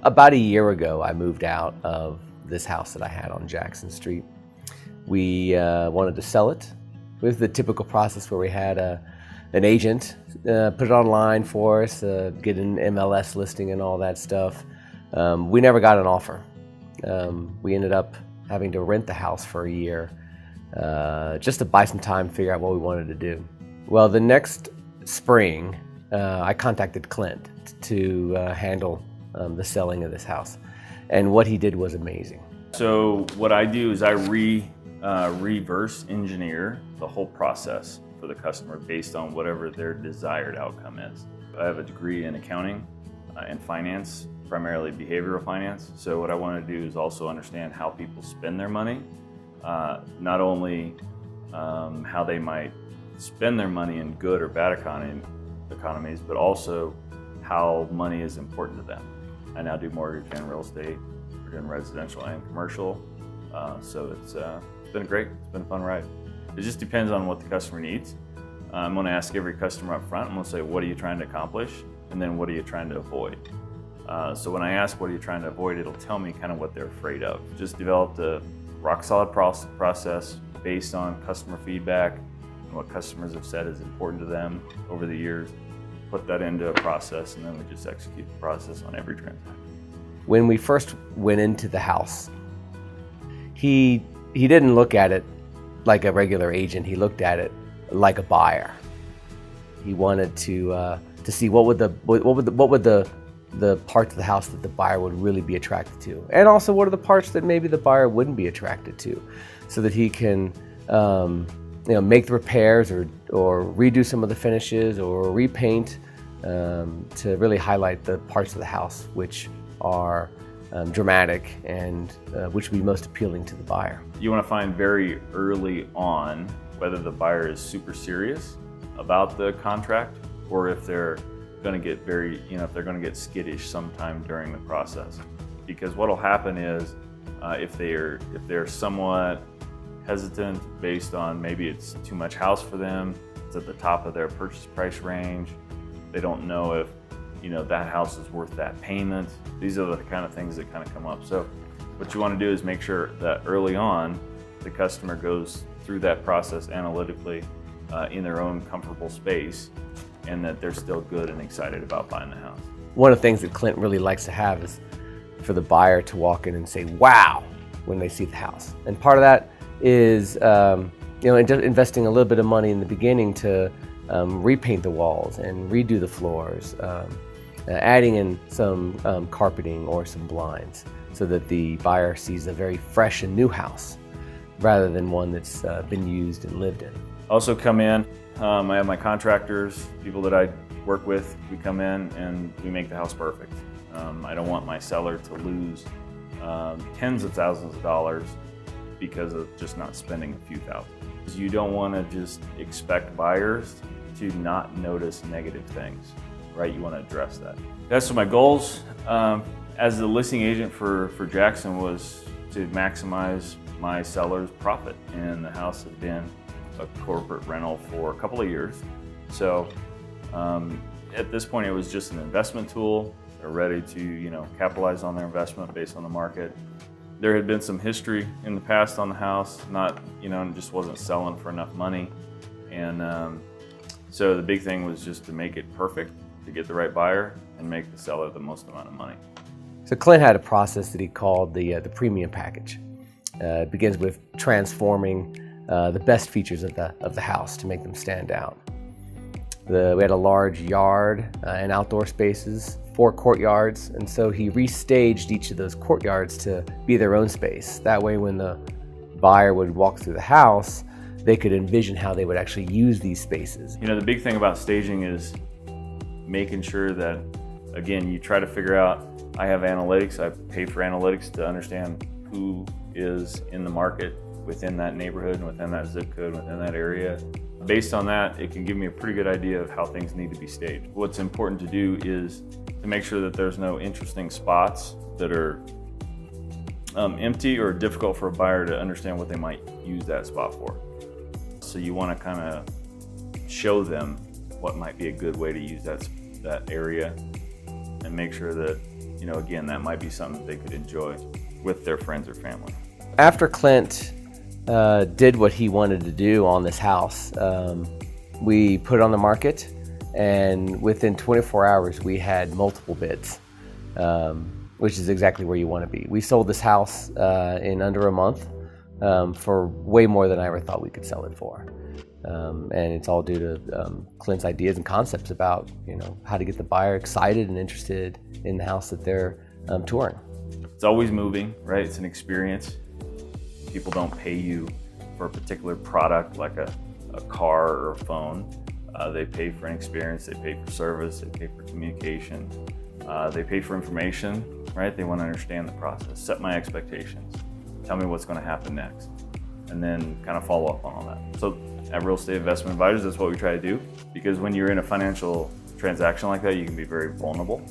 About a year ago, I moved out of this house that I had on Jackson Street. We wanted to sell it with the typical process where we had an agent put it online for us, get an MLS listing and all that stuff. We never got an offer. We ended up having to rent the house for a year just to buy some time, figure out what we wanted to do. Well, the next spring, I contacted Clint to handle the selling of this house, and what he did was amazing. So what I do is I reverse engineer the whole process for the customer based on whatever their desired outcome is. I have a degree in accounting and finance, primarily behavioral finance. So what I want to do is also understand how people spend their money, not only how they might spend their money in good or bad economies, but also how money is important to them. I now do mortgage and real estate. We're doing residential and commercial. So it's been great. It's been a fun ride. It just depends on what the customer needs. I'm going to ask every customer up front. I'm going to say, what are you trying to accomplish? And then what are you trying to avoid? So when I ask what are you trying to avoid, it'll tell me kind of what they're afraid of. Just developed a rock solid process based on customer feedback and what customers have said is important to them over the years. Put that into a process, and then we just execute the process on every transaction. When we first went into the house, he didn't look at it like a regular agent. He looked at it like a buyer. He wanted to see what would the parts of the house that the buyer would really be attracted to, and also what are the parts that maybe the buyer wouldn't be attracted to, so that he can make the repairs or redo some of the finishes or repaint to really highlight the parts of the house which are dramatic and which would be most appealing to the buyer. You want to find very early on whether the buyer is super serious about the contract or if they're going to get if they're going to get skittish sometime during the process. Because what'll happen is if they're somewhat hesitant based on maybe it's too much house for them, it's at the top of their purchase price range, they don't know if that house is worth that payment. These are the kind of things that kind of come up. So what you want to do is make sure that early on the customer goes through that process analytically in their own comfortable space, and that they're still good and excited about buying the house. One of the things that Clint really likes to have is for the buyer to walk in and say, wow, when they see the house. And part of that is investing a little bit of money in the beginning to repaint the walls and redo the floors, adding in some carpeting or some blinds so that the buyer sees a very fresh and new house rather than one that's been used and lived in. Also come in, I have my contractors, people that I work with, we come in and we make the house perfect. I don't want my seller to lose tens of thousands of dollars because of just not spending a few thousand. You don't want to just expect buyers to not notice negative things, right? You want to address that. That's my goals as the listing agent for Jackson was to maximize my seller's profit, and the house had been a corporate rental for a couple of years. So at this point it was just an investment tool. They're ready to capitalize on their investment based on the market. There had been some history in the past on the house, and just wasn't selling for enough money. And so the big thing was just to make it perfect, to get the right buyer and make the seller the most amount of money. So Clint had a process that he called the premium package. It begins with transforming the best features of the house to make them stand out. We had a large yard and outdoor spaces, 4 courtyards, and so he restaged each of those courtyards to be their own space. That way when the buyer would walk through the house, they could envision how they would actually use these spaces. The big thing about staging is making sure that, again, you try to figure out, I have analytics, I pay for analytics to understand who is in the market within that neighborhood, within that zip code, within that area. Based on that, it can give me a pretty good idea of how things need to be staged. What's important to do is to make sure that there's no interesting spots that are empty or difficult for a buyer to understand what they might use that spot for. So you want to kind of show them what might be a good way to use that area and make sure that, again, that might be something that they could enjoy with their friends or family. After Clint did what he wanted to do on this house, we put it on the market, and within 24 hours we had multiple bids, which is exactly where you want to be. We sold this house in under a month for way more than I ever thought we could sell it for. And it's all due to Clint's ideas and concepts about how to get the buyer excited and interested in the house that they're touring. It's always moving, right? It's an experience. People don't pay you for a particular product like a car or a phone. They pay for an experience, they pay for service, they pay for communication, they pay for information, right? They want to understand the process, set my expectations, tell me what's going to happen next, and then kind of follow up on all that. So at Real Estate Investment Advisors, that's what we try to do, because when you're in a financial transaction like that, you can be very vulnerable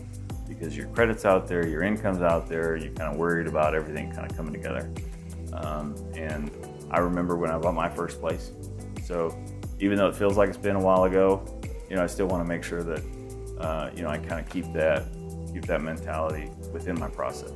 because your credit's out there, your income's out there, you're kind of worried about everything kind of coming together. And I remember when I bought my first place. So even though it feels like it's been a while ago, I still want to make sure that, I kind of keep that mentality within my process.